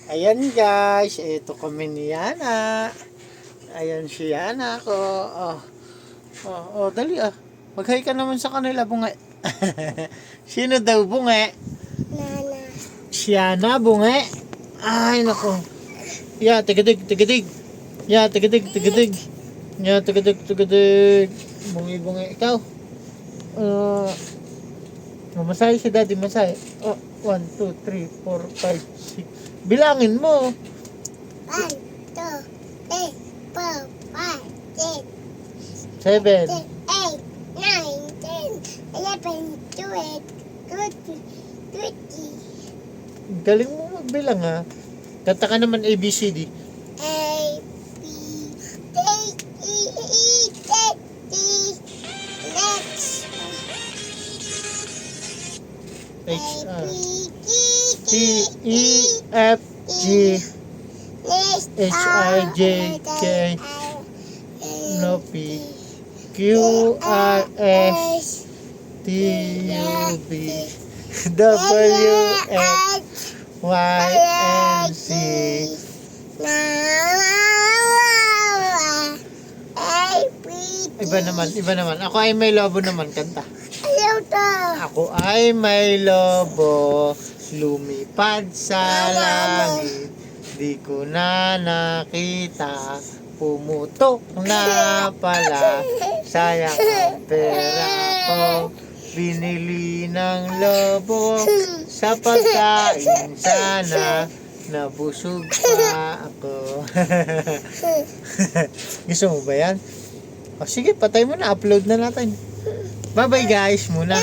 Ayan guys, ito kami ni Yana. Ayan si Yana ko. Dali ah. Mag-hi ka naman sa kanila, bunga. Sino daw bunga? Nana. Si Yana, bunga. Ay, nako. Ya, tigadig, tigadig. Ya, tigadig, tigadig. Ya, tigadig, tigadig. Bungi, bungi. Ikaw. Mamasay si daddy, masay. 1, 2, 3, 4, 5, 6. Bilangin mo. 1, 2, 3, 4, 5, 7. 6, 8, 9, 10, 11, 12, 13, 20. Galing mo magbilang ha. Kanta ka naman ABCD. A, B, C, E, Z, D, next. H, A, B, C, E, F, G, next. H, I, J, K, no P, Q, R, S, T, U, V, W, X, Y, and Z. Iba naman. Ako ay may lobo naman, kanta. Ako ay may lobo, lumipad sa langit. Di ko na nakita, pumutok na pala. Sayang ang pera ko, binili ng lobo. Sa pagkain sana, nabusog pa ako. Gusto mo ba yan? O sige, patay mo na, upload na natin. Bye bye guys muna.